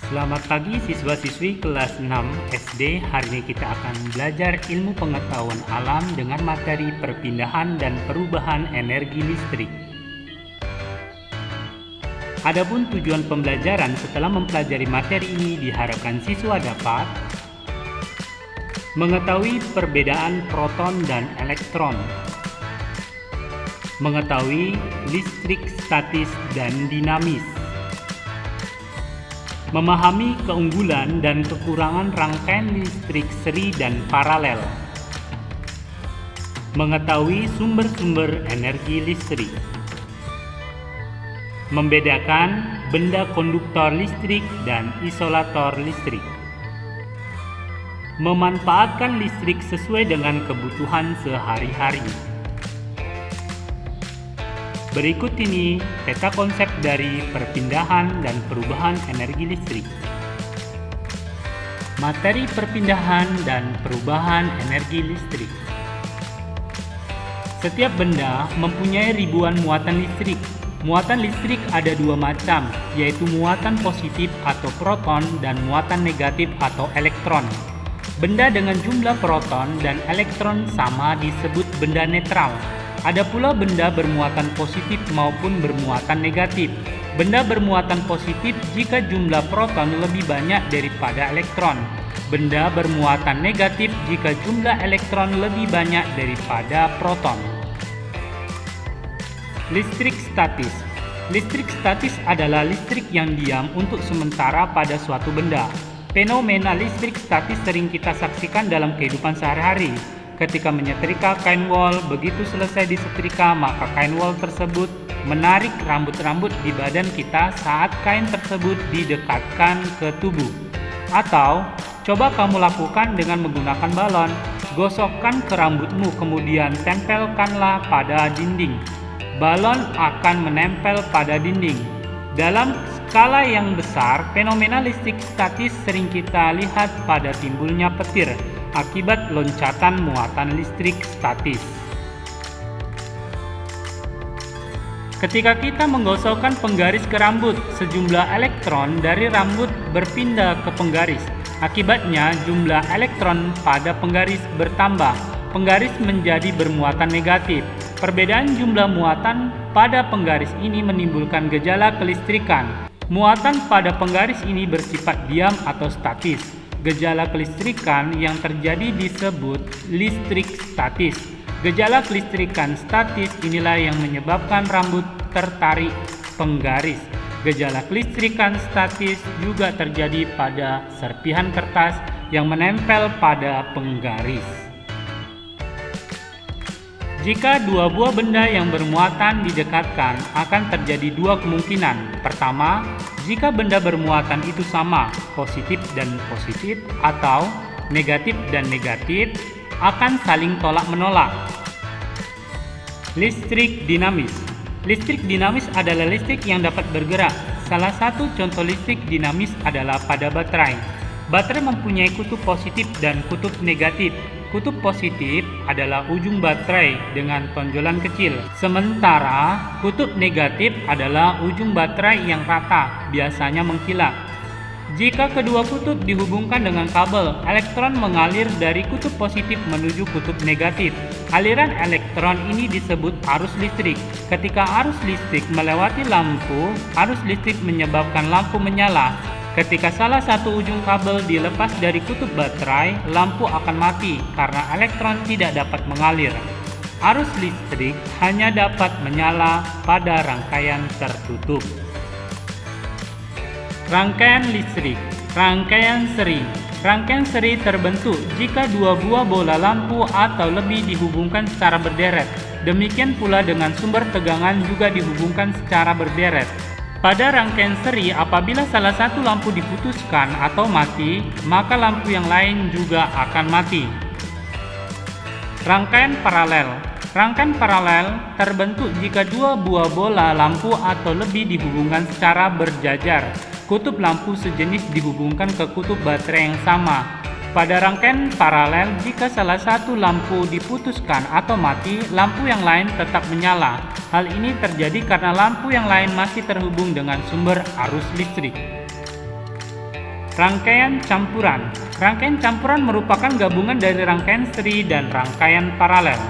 Selamat pagi siswa-siswi kelas 6 SD. Hari ini kita akan belajar ilmu pengetahuan alam dengan materi perpindahan dan perubahan energi listrik. Adapun tujuan pembelajaran setelah mempelajari materi ini diharapkan siswa dapat mengetahui perbedaan proton dan elektron, mengetahui listrik statis dan dinamis, memahami keunggulan dan kekurangan rangkaian listrik seri dan paralel, mengetahui sumber-sumber energi listrik, membedakan benda konduktor listrik dan isolator listrik, memanfaatkan listrik sesuai dengan kebutuhan sehari-hari. Berikut ini peta konsep dari perpindahan dan perubahan energi listrik. Materi perpindahan dan perubahan energi listrik. Setiap benda mempunyai ribuan muatan listrik. Muatan listrik ada dua macam, yaitu muatan positif atau proton dan muatan negatif atau elektron. Benda dengan jumlah proton dan elektron sama disebut benda netral. Ada pula benda bermuatan positif maupun bermuatan negatif. Benda bermuatan positif jika jumlah proton lebih banyak daripada elektron. Benda bermuatan negatif jika jumlah elektron lebih banyak daripada proton. Listrik statis. Listrik statis adalah listrik yang diam untuk sementara pada suatu benda. Fenomena listrik statis sering kita saksikan dalam kehidupan sehari-hari. Ketika menyetrika kain wol, begitu selesai disetrika, maka kain wol tersebut menarik rambut-rambut di badan kita saat kain tersebut didekatkan ke tubuh. Atau, coba kamu lakukan dengan menggunakan balon. Gosokkan ke rambutmu, kemudian tempelkanlah pada dinding. Balon akan menempel pada dinding. Dalam skala yang besar, fenomena listrik statis sering kita lihat pada timbulnya petir akibat loncatan muatan listrik statis. Ketika kita menggosokkan penggaris ke rambut, sejumlah elektron dari rambut berpindah ke penggaris. Akibatnya, jumlah elektron pada penggaris bertambah. Penggaris menjadi bermuatan negatif. Perbedaan jumlah muatan pada penggaris ini menimbulkan gejala kelistrikan. Muatan pada penggaris ini bersifat diam atau statis. Gejala kelistrikan yang terjadi disebut listrik statis. Gejala kelistrikan statis inilah yang menyebabkan rambut tertarik penggaris. Gejala kelistrikan statis juga terjadi pada serpihan kertas yang menempel pada penggaris. Jika dua buah benda yang bermuatan didekatkan, akan terjadi dua kemungkinan. Pertama, jika benda bermuatan itu sama, positif dan positif, atau negatif dan negatif, akan saling tolak-menolak. Listrik dinamis. Listrik dinamis adalah listrik yang dapat bergerak. Salah satu contoh listrik dinamis adalah pada baterai. Baterai mempunyai kutub positif dan kutub negatif. Kutub positif adalah ujung baterai dengan tonjolan kecil, sementara kutub negatif adalah ujung baterai yang rata, biasanya mengkilat. Jika kedua kutub dihubungkan dengan kabel, elektron mengalir dari kutub positif menuju kutub negatif. Aliran elektron ini disebut arus listrik. Ketika arus listrik melewati lampu, arus listrik menyebabkan lampu menyala. Ketika salah satu ujung kabel dilepas dari kutub baterai, lampu akan mati karena elektron tidak dapat mengalir. Arus listrik hanya dapat menyala pada rangkaian tertutup. Rangkaian listrik. Rangkaian seri. Rangkaian seri terbentuk jika dua buah bola lampu atau lebih dihubungkan secara berderet. Demikian pula dengan sumber tegangan juga dihubungkan secara berderet. Pada rangkaian seri, apabila salah satu lampu diputuskan atau mati, maka lampu yang lain juga akan mati. Rangkaian paralel. Rangkaian paralel terbentuk jika dua buah bola lampu atau lebih dihubungkan secara berjajar. Kutub lampu sejenis dihubungkan ke kutub baterai yang sama. Pada rangkaian paralel, jika salah satu lampu diputuskan atau mati, lampu yang lain tetap menyala. Hal ini terjadi karena lampu yang lain masih terhubung dengan sumber arus listrik. Rangkaian campuran. Rangkaian campuran merupakan gabungan dari rangkaian seri dan rangkaian paralel.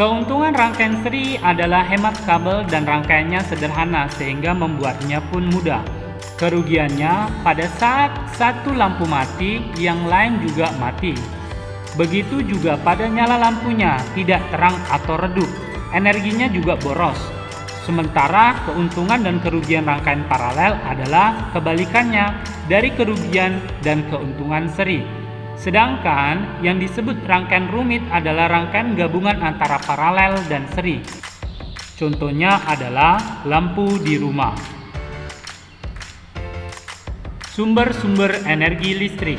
Keuntungan rangkaian seri adalah hemat kabel dan rangkaiannya sederhana sehingga membuatnya pun mudah. Kerugiannya pada saat satu lampu mati, yang lain juga mati. Begitu juga pada nyala lampunya, tidak terang atau redup. Energinya juga boros. Sementara keuntungan dan kerugian rangkaian paralel adalah kebalikannya dari kerugian dan keuntungan seri. Sedangkan yang disebut rangkaian rumit adalah rangkaian gabungan antara paralel dan seri. Contohnya adalah lampu di rumah. Sumber-sumber energi listrik.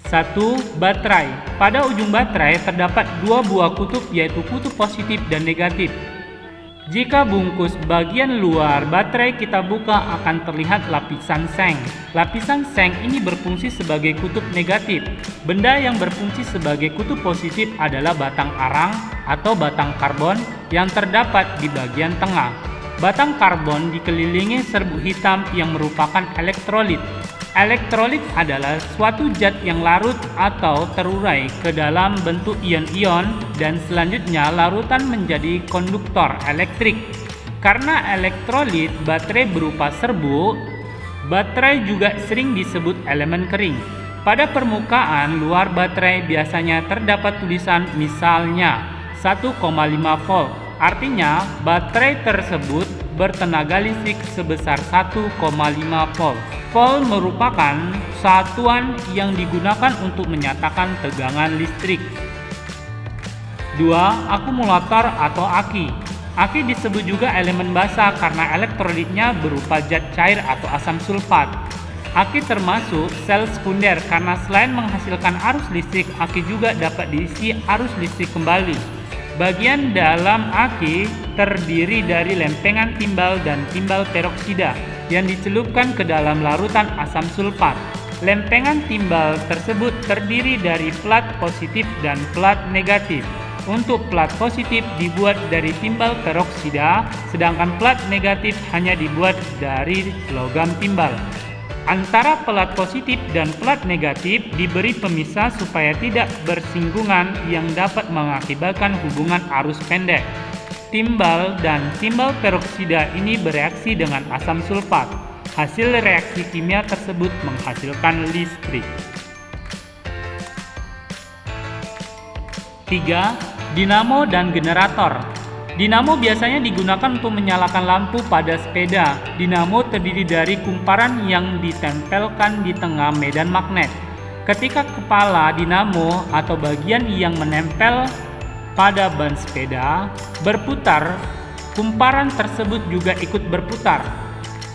1. Baterai. Pada ujung baterai terdapat dua buah kutub, yaitu kutub positif dan negatif. Jika bungkus bagian luar baterai kita buka, akan terlihat lapisan seng. Lapisan seng ini berfungsi sebagai kutub negatif. Benda yang berfungsi sebagai kutub positif adalah batang arang atau batang karbon yang terdapat di bagian tengah. Batang karbon dikelilingi serbuk hitam yang merupakan elektrolit. Elektrolit adalah suatu zat yang larut atau terurai ke dalam bentuk ion-ion dan selanjutnya larutan menjadi konduktor elektrik. Karena elektrolit baterai berupa serbuk, baterai juga sering disebut elemen kering. Pada permukaan luar baterai biasanya terdapat tulisan misalnya 1,5 volt. Artinya baterai tersebut bertenaga listrik sebesar 1,5 volt. Volt merupakan satuan yang digunakan untuk menyatakan tegangan listrik. 2. Akumulator atau aki. Aki disebut juga elemen basa karena elektrolitnya berupa zat cair atau asam sulfat. Aki termasuk sel sekunder karena selain menghasilkan arus listrik, aki juga dapat diisi arus listrik kembali. Bagian dalam aki terdiri dari lempengan timbal dan timbal peroksida yang dicelupkan ke dalam larutan asam sulfat. Lempengan timbal tersebut terdiri dari plat positif dan plat negatif. Untuk plat positif dibuat dari timbal peroksida, sedangkan plat negatif hanya dibuat dari logam timbal. Antara plat positif dan plat negatif diberi pemisah supaya tidak bersinggungan yang dapat mengakibatkan hubungan arus pendek. Timbal dan timbal peroksida ini bereaksi dengan asam sulfat. Hasil reaksi kimia tersebut menghasilkan listrik. 3. Dinamo dan generator. Dinamo biasanya digunakan untuk menyalakan lampu pada sepeda. Dinamo terdiri dari kumparan yang ditempelkan di tengah medan magnet. Ketika kepala dinamo atau bagian yang menempel pada ban sepeda berputar, kumparan tersebut juga ikut berputar.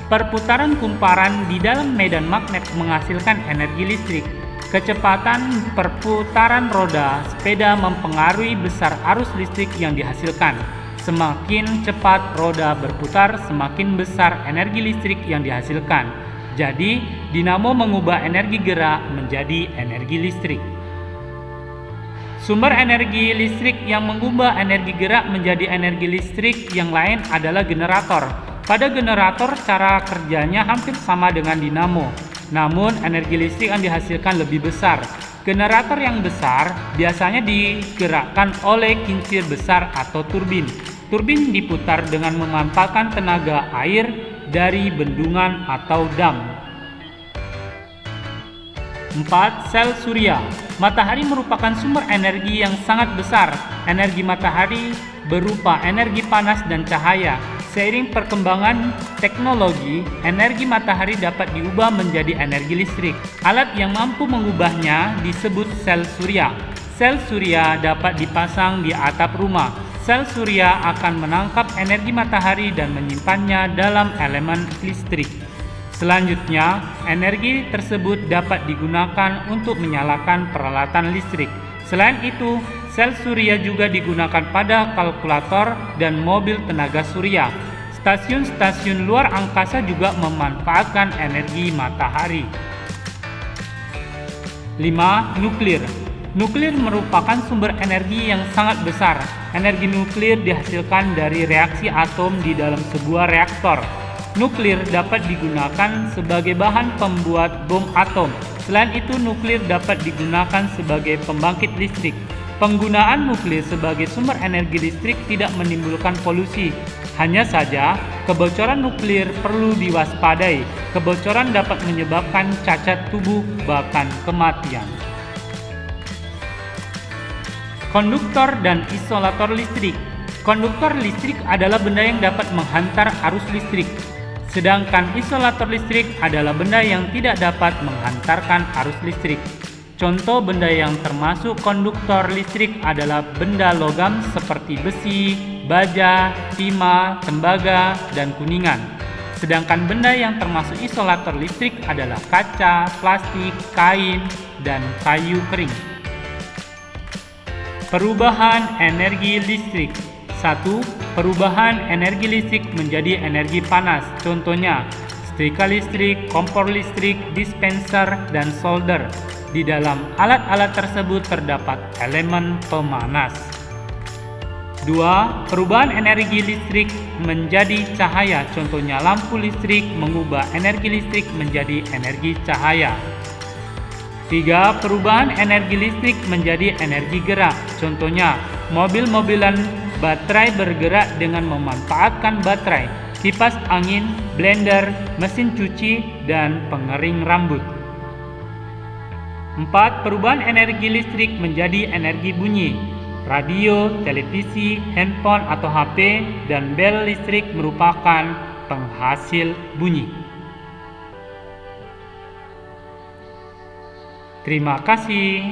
Perputaran kumparan di dalam medan magnet menghasilkan energi listrik. Kecepatan perputaran roda sepeda mempengaruhi besar arus listrik yang dihasilkan. Semakin cepat roda berputar, semakin besar energi listrik yang dihasilkan. Jadi, dinamo mengubah energi gerak menjadi energi listrik. Sumber energi listrik yang mengubah energi gerak menjadi energi listrik yang lain adalah generator. Pada generator, cara kerjanya hampir sama dengan dinamo, namun energi listrik yang dihasilkan lebih besar. Generator yang besar biasanya digerakkan oleh kincir besar atau turbin. Turbin diputar dengan memanfaatkan tenaga air dari bendungan atau dam. 4. Sel surya. Matahari merupakan sumber energi yang sangat besar. Energi matahari berupa energi panas dan cahaya. Seiring perkembangan teknologi, energi matahari dapat diubah menjadi energi listrik. Alat yang mampu mengubahnya disebut sel surya. Sel surya dapat dipasang di atap rumah. Sel surya akan menangkap energi matahari dan menyimpannya dalam elemen listrik. Selanjutnya, energi tersebut dapat digunakan untuk menyalakan peralatan listrik. Selain itu, sel surya juga digunakan pada kalkulator dan mobil tenaga surya. Stasiun-stasiun luar angkasa juga memanfaatkan energi matahari. 5. Nuklir. Nuklir merupakan sumber energi yang sangat besar. Energi nuklir dihasilkan dari reaksi atom di dalam sebuah reaktor. Nuklir dapat digunakan sebagai bahan pembuat bom atom. Selain itu, nuklir dapat digunakan sebagai pembangkit listrik. Penggunaan nuklir sebagai sumber energi listrik tidak menimbulkan polusi. Hanya saja, kebocoran nuklir perlu diwaspadai. Kebocoran dapat menyebabkan cacat tubuh, bahkan kematian. Konduktor dan isolator listrik. Konduktor listrik adalah benda yang dapat menghantar arus listrik. Sedangkan isolator listrik adalah benda yang tidak dapat menghantarkan arus listrik. Contoh benda yang termasuk konduktor listrik adalah benda logam seperti besi, baja, timah, tembaga, dan kuningan. Sedangkan benda yang termasuk isolator listrik adalah kaca, plastik, kain, dan kayu kering. Perubahan energi listrik. 1. Perubahan energi listrik menjadi energi panas. Contohnya, setrika listrik, kompor listrik, dispenser, dan solder. Di dalam alat-alat tersebut terdapat elemen pemanas. 2. Perubahan energi listrik menjadi cahaya. Contohnya, lampu listrik mengubah energi listrik menjadi energi cahaya. 3. Perubahan energi listrik menjadi energi gerak. Contohnya, mobil-mobilan baterai bergerak dengan memanfaatkan baterai, kipas angin, blender, mesin cuci, dan pengering rambut. 4. Perubahan energi listrik menjadi energi bunyi. Radio, televisi, handphone atau HP, dan bel listrik merupakan penghasil bunyi. Terima kasih.